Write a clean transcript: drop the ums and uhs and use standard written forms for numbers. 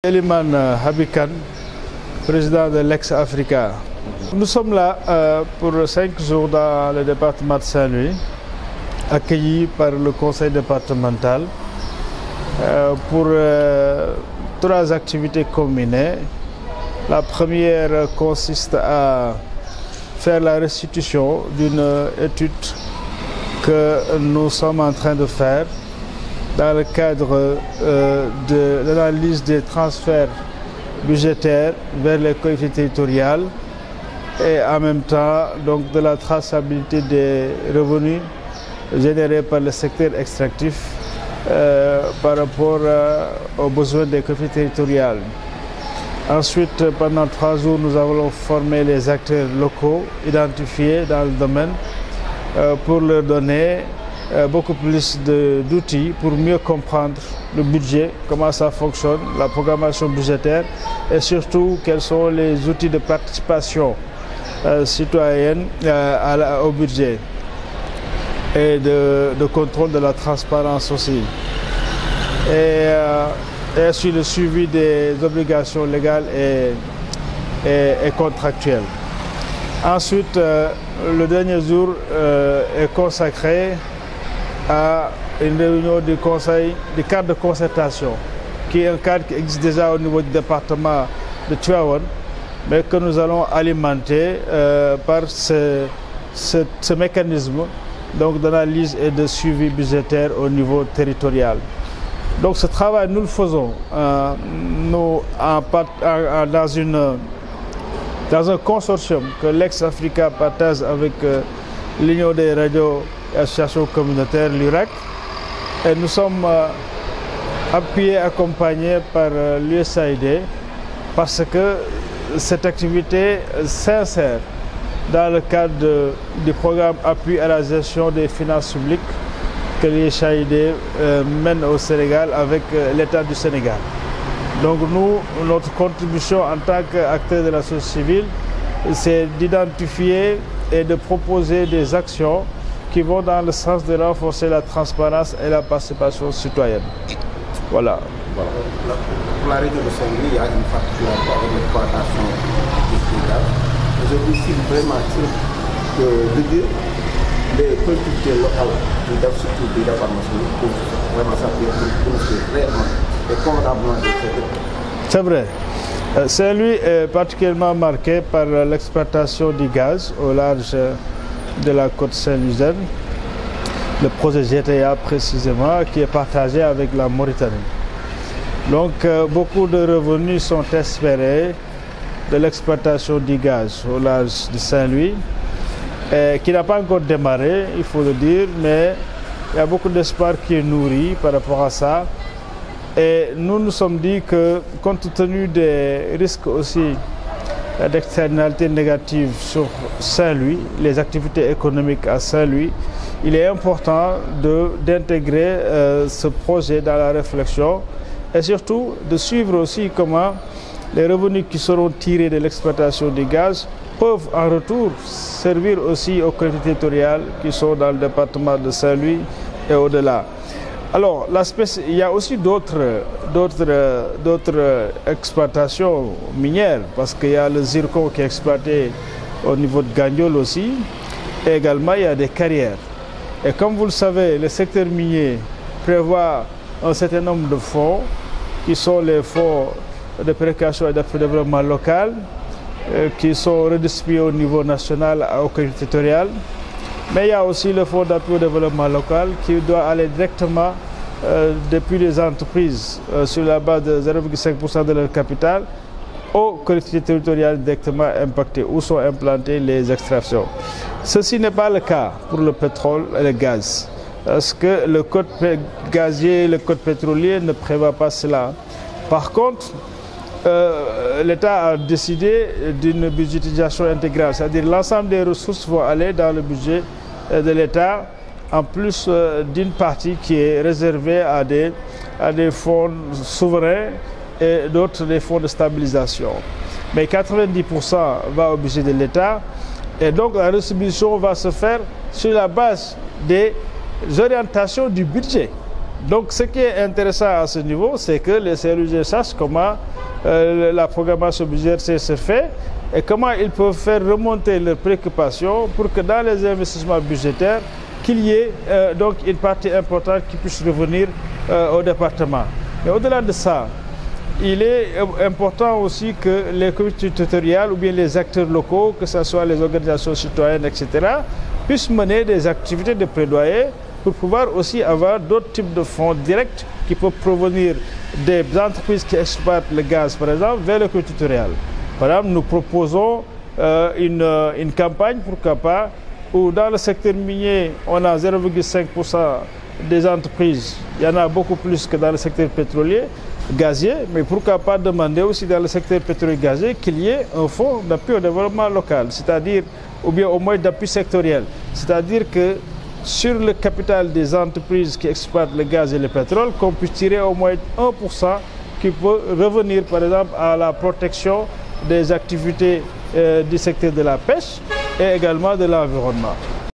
Eliman Habikan, président de l'Ex-Africa. Nous sommes là pour 5 jours dans le département de Saint-Louis, accueillis par le conseil départemental pour 3 activités combinées. La première consiste à faire la restitution d'une étude que nous sommes en train de faire dans le cadre de l'analyse des transferts budgétaires vers les collectivités territoriales et en même temps donc de la traçabilité des revenus générés par le secteur extractif par rapport aux besoins des collectivités territoriales. Ensuite, pendant 3 jours, nous avons formé les acteurs locaux identifiés dans le domaine pour leur donner beaucoup plus d'outils pour mieux comprendre le budget, comment ça fonctionne, la programmation budgétaire et surtout quels sont les outils de participation citoyenne au budget et de contrôle de la transparence aussi. Et sur le suivi des obligations légales et contractuelles. Ensuite, le dernier jour est consacré à une réunion du conseil, du cadre de concertation, qui est un cadre qui existe déjà au niveau du département de Tivaouane, mais que nous allons alimenter par ce mécanisme d'analyse et de suivi budgétaire au niveau territorial. Donc ce travail, nous le faisons dans un consortium que l'Ex-Africa partage avec l'Union des radios et associations communautaires, l'URAC. Et nous sommes appuyés, accompagnés par l'USAID parce que cette activité s'insère dans le cadre du programme Appui à la gestion des finances publiques que l'USAID mène au Sénégal avec l'État du Sénégal. Donc nous, notre contribution en tant qu'acteur de la société civile, c'est d'identifier et de proposer des actions qui vont dans le sens de renforcer la transparence et la participation citoyenne. Voilà. Pour la région de Saint-Louis, il y a une particularité avec l'exploitation du gaz. Je vous cite vraiment de dire les collectivités locales surtout du département pour vraiment s'appuyer pour réellement et convenablement de cette. C'est vrai. Saint-Louis est particulièrement marqué par l'exploitation du gaz au large de la côte saint-louisienne, le projet GTA précisément, qui est partagé avec la Mauritanie. Donc beaucoup de revenus sont espérés de l'exploitation du gaz au large de Saint-Louis, qui n'a pas encore démarré, il faut le dire, mais il y a beaucoup d'espoir qui est nourri par rapport à ça. Et nous nous sommes dit que, compte tenu des risques aussi d'externalités négatives sur Saint-Louis, les activités économiques à Saint-Louis, il est important d'intégrer ce projet dans la réflexion et surtout de suivre aussi comment les revenus qui seront tirés de l'exploitation du gaz peuvent en retour servir aussi aux collectivités territoriales qui sont dans le département de Saint-Louis et au-delà. Alors, il y a aussi d'autres exploitations minières, parce qu'il y a le zircon qui est exploité au niveau de Gagnol aussi, et également il y a des carrières. Et comme vous le savez, le secteur minier prévoit un certain nombre de fonds, qui sont les fonds de péréquation et de développement local, qui sont redistribués au niveau national aux collectivités territoriales. Mais il y a aussi le fonds d'appui au développement local qui doit aller directement depuis les entreprises sur la base de 0,5% de leur capital aux collectivités territoriales directement impactées où sont implantées les extractions. Ceci n'est pas le cas pour le pétrole et le gaz parce que le code gazier et le code pétrolier ne prévoient pas cela. Par contre, l'État a décidé d'une budgétisation intégrale, c'est-à-dire l'ensemble des ressources vont aller dans le budget de l'État, en plus d'une partie qui est réservée à des fonds souverains et d'autres des fonds de stabilisation. Mais 90% va au budget de l'État et donc la redistribution va se faire sur la base des orientations du budget. Donc ce qui est intéressant à ce niveau, c'est que les CLUG sachent comment la programmation budgétaire se fait et comment ils peuvent faire remonter leurs préoccupations pour que dans les investissements budgétaires, qu'il y ait donc une partie importante qui puisse revenir au département. Mais au-delà de ça, il est important aussi que les communautés territoriales ou bien les acteurs locaux, que ce soit les organisations citoyennes, etc., puissent mener des activités de plaidoyer pour pouvoir aussi avoir d'autres types de fonds directs qui peuvent provenir des entreprises qui exploitent le gaz, par exemple, vers le communauté territoriale. Par exemple, nous proposons une campagne, pourquoi pas, où dans le secteur minier, on a 0,5% des entreprises. Il y en a beaucoup plus que dans le secteur pétrolier, gazier, mais pourquoi pas demander aussi dans le secteur pétrolier gazier qu'il y ait un fonds d'appui au développement local, c'est-à-dire, ou bien au moins d'appui sectoriel. C'est-à-dire que sur le capital des entreprises qui exploitent le gaz et le pétrole, qu'on puisse tirer au moins 1% qui peut revenir, par exemple, à la protection des activités du secteur de la pêche et également de l'environnement.